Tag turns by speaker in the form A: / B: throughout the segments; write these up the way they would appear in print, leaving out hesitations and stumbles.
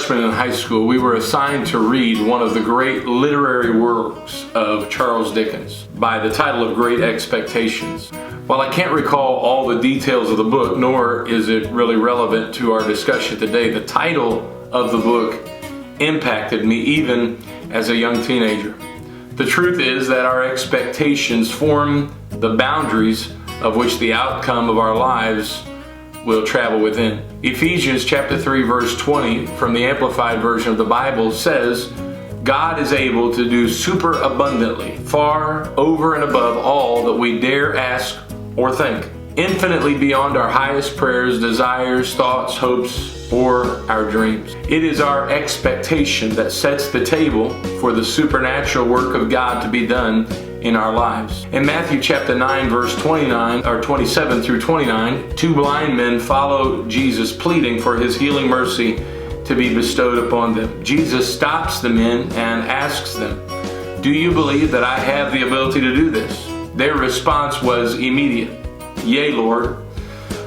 A: freshmen in high school, we were assigned to read one of the great literary works of Charles Dickens by the title of Great Expectations. While I can't recall all the details of the book, nor is it really relevant to our discussion today, the title of the book impacted me even as a young teenager. The truth is that our expectations form the boundaries of which the outcome of our lives will travel within. Ephesians chapter 3 verse 20 from the Amplified Version of the Bible says, God is able to do super abundantly, far over and above all that we dare ask or think, infinitely beyond our highest prayers, desires, thoughts, hopes, or our dreams. It is our expectation that sets the table for the supernatural work of God to be done in our lives. In Matthew chapter 9 verse 27 through 29, two blind men follow Jesus pleading for his healing mercy to be bestowed upon them. Jesus stops the men and asks them, "Do you believe that I have the ability to do this?" Their response was immediate, "Yea, Lord."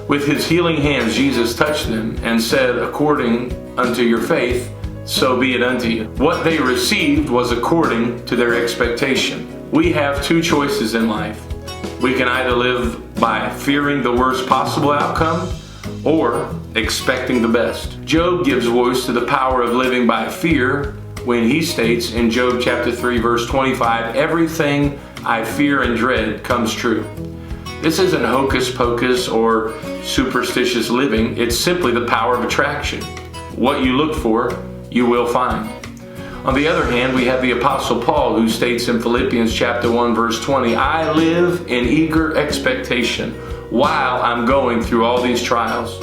A: With his healing hands, Jesus touched them and said, "According unto your faith, so be it unto you." What they received was according to their expectation. We have two choices in life. We can either live by fearing the worst possible outcome or expecting the best. Job gives voice to the power of living by fear when he states in Job chapter 3 verse 25, "Everything I fear and dread comes true." This isn't hocus pocus or superstitious living. It's simply the power of attraction. What you look for, you will find. On the other hand, we have the Apostle Paul who states in Philippians chapter 1 verse 20, "I live in eager expectation while I'm going through all these trials."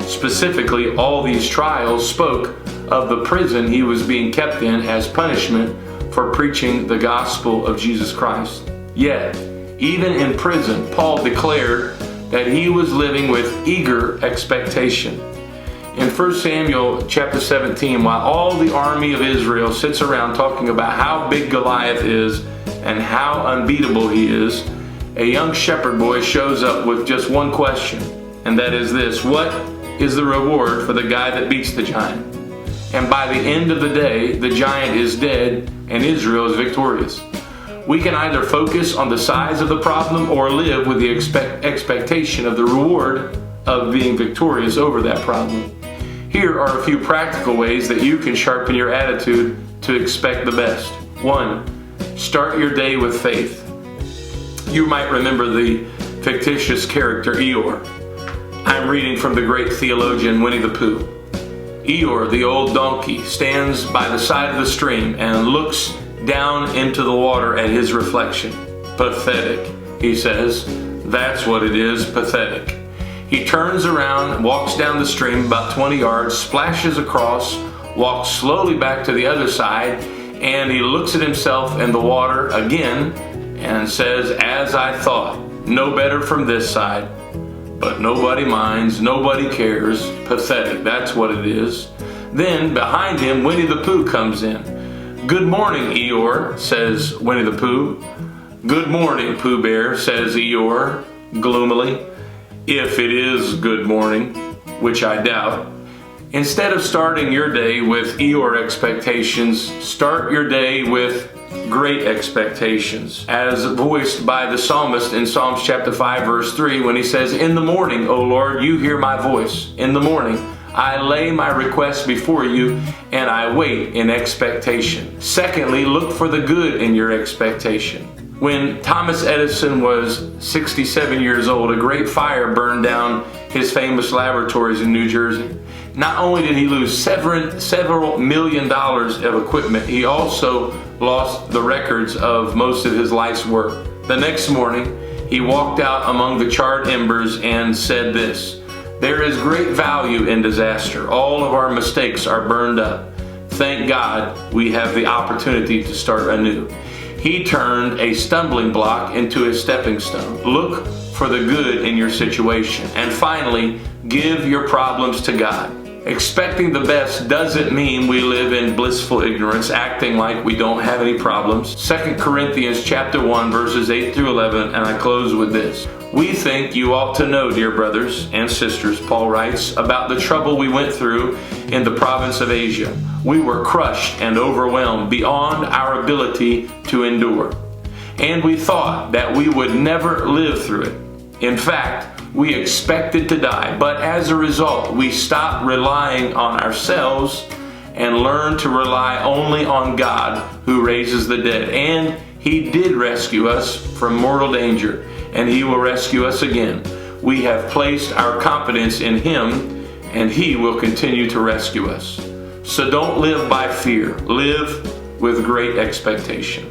A: Specifically, all these trials spoke of the prison he was being kept in as punishment for preaching the gospel of Jesus Christ. Yet, even in prison, Paul declared that he was living with eager expectation. In 1 Samuel chapter 17, while all the army of Israel sits around talking about how big Goliath is and how unbeatable he is, a young shepherd boy shows up with just one question, and that is this: what is the reward for the guy that beats the giant? And by the end of the day, the giant is dead and Israel is victorious. We can either focus on the size of the problem or live with the expectation of the reward of being victorious over that problem. Here are a few practical ways that you can sharpen your attitude to expect the best. 1. Start your day with faith. You might remember the fictitious character Eeyore. I'm reading from the great theologian Winnie the Pooh. Eeyore, the old donkey, stands by the side of the stream and looks down into the water at his reflection. "Pathetic," he says. "That's what it is, pathetic." He turns around, walks down the stream about 20 yards, splashes across, walks slowly back to the other side, and he looks at himself in the water again and says, "As I thought, no better from this side." But nobody minds, nobody cares. Pathetic, that's what it is. Then behind him, Winnie the Pooh comes in. "Good morning, Eeyore," says Winnie the Pooh. "Good morning, Pooh Bear," says Eeyore gloomily. If it is good morning, which I doubt. Instead of starting your day with Eeyore expectations, start your day with great expectations, as voiced by the psalmist in Psalms chapter 5 verse 3 when he says, "In the morning, O Lord, you hear my voice. In the morning, I lay my requests before you and I wait in expectation." Secondly, look for the good in your expectation. When Thomas Edison was 67 years old, a great fire burned down his famous laboratories in New Jersey. Not only did he lose several million dollars of equipment, he also lost the records of most of his life's work. The next morning, he walked out among the charred embers and said this: "There is great value in disaster. All of our mistakes are burned up. Thank God we have the opportunity to start anew." He turned a stumbling block into a stepping stone. Look for the good in your situation. And finally, give your problems to God. Expecting the best doesn't mean we live in blissful ignorance, acting like we don't have any problems. 2 Corinthians chapter 1, verses 8 through 11, and I close with this. We think you ought to know, dear brothers and sisters, Paul writes, about the trouble we went through in the province of Asia. We were crushed and overwhelmed beyond our ability to endure. And we thought that we would never live through it. In fact, we expected to die, but as a result, we stopped relying on ourselves and learned to rely only on God who raises the dead. And He did rescue us from mortal danger, and He will rescue us again. We have placed our confidence in Him, and He will continue to rescue us. So don't live by fear. Live with great expectation.